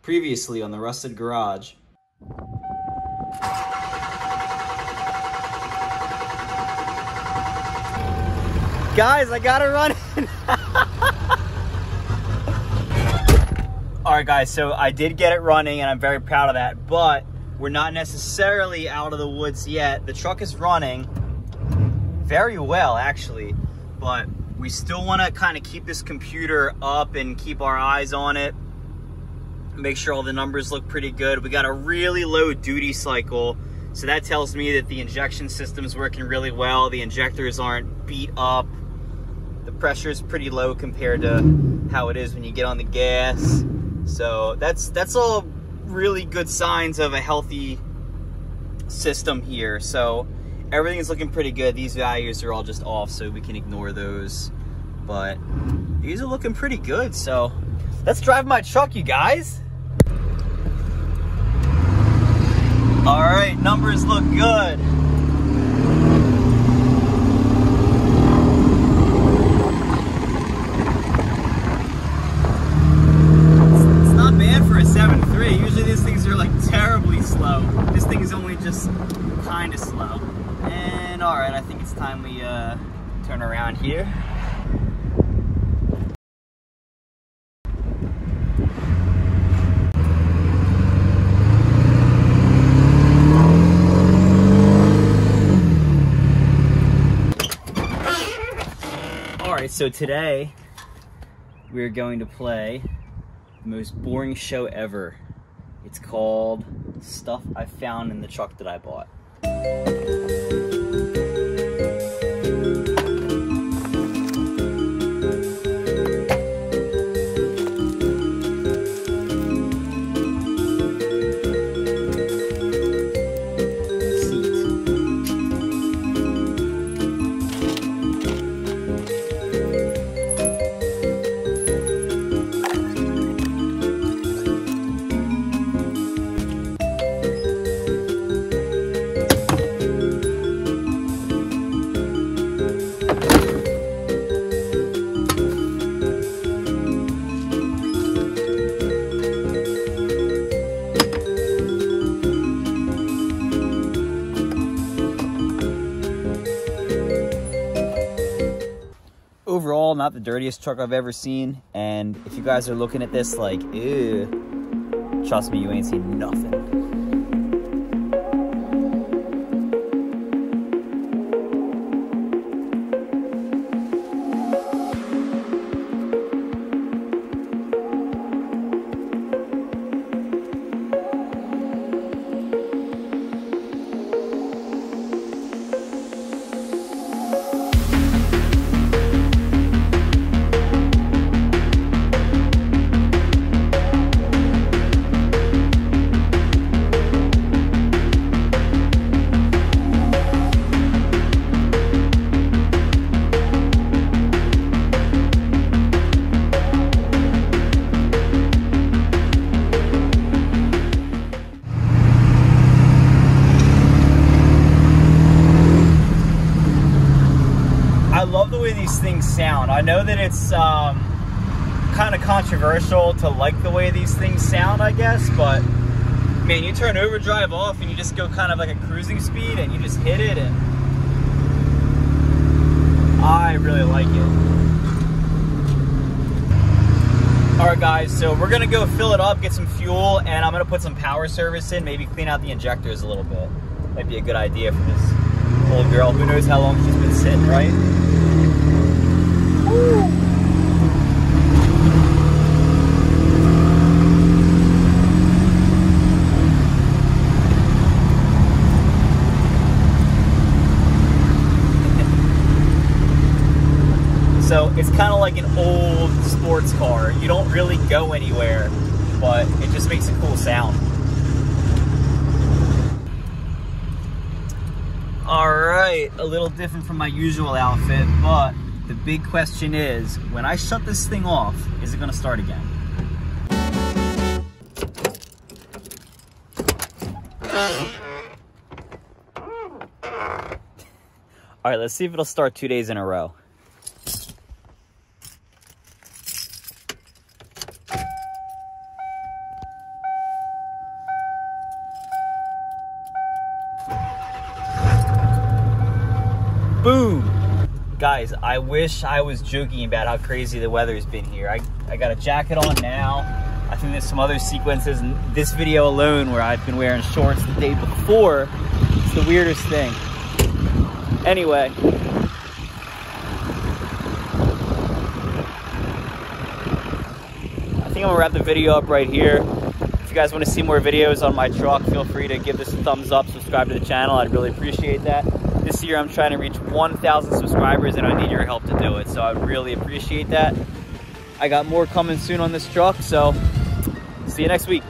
Previously on the Rusted Garage. Guys, I got it running. All right, guys, so I did get it running and I'm very proud of that, but we're not necessarily out of the woods yet. The truck is running very well, actually, but we still want to kind of keep this computer up and keep our eyes on it. Make sure all the numbers look pretty good. We got a really low duty cycle, so that tells me that the injection system is working really well. The injectors aren't beat up. The pressure is pretty low compared to how it is when you get on the gas. So that's all really good signs of a healthy system here. So everything is looking pretty good. These values are all just off, so we can ignore those. But these are looking pretty good. So let's drive my truck, you guys. All right, numbers look good. It's not bad for a 7.3. Usually these things are like terribly slow. This thing is only just kind of slow. And all right, I think it's time we turn around here. Alright, so today we're going to play the most boring show ever. It's called Stuff I Found in the Truck That I Bought. Overall, not the dirtiest truck I've ever seen, and if you guys are looking at this like, ew, trust me, you ain't seen nothing. I love the way these things sound. I know that it's kind of controversial to like the way these things sound, I guess, but man, you turn overdrive off and you just go kind of like a cruising speed and you just hit it, and I really like it. All right, guys, so we're gonna go fill it up, get some fuel, and I'm gonna put some power service in, maybe clean out the injectors a little bit. Might be a good idea for this old girl. Who knows how long she's been sitting, right? Woo. So it's kind of like an old sports car. You don't really go anywhere, but it just makes a cool sound. All right, a little different from my usual outfit, but the big question is, when I shut this thing off, is it gonna start again? All right, let's see if it'll start 2 days in a row. Guys, I wish I was joking about how crazy the weather's been here. I got a jacket on now. I think there's some other sequences in this video alone where I've been wearing shorts the day before. It's the weirdest thing. Anyway. I think I'm gonna wrap the video up right here. If you guys want to see more videos on my truck, feel free to give this a thumbs up, subscribe to the channel. I'd really appreciate that. This year I'm trying to reach 1,000 subscribers and I need your help to do it, so I really appreciate that. I got more coming soon on this truck, so see you next week.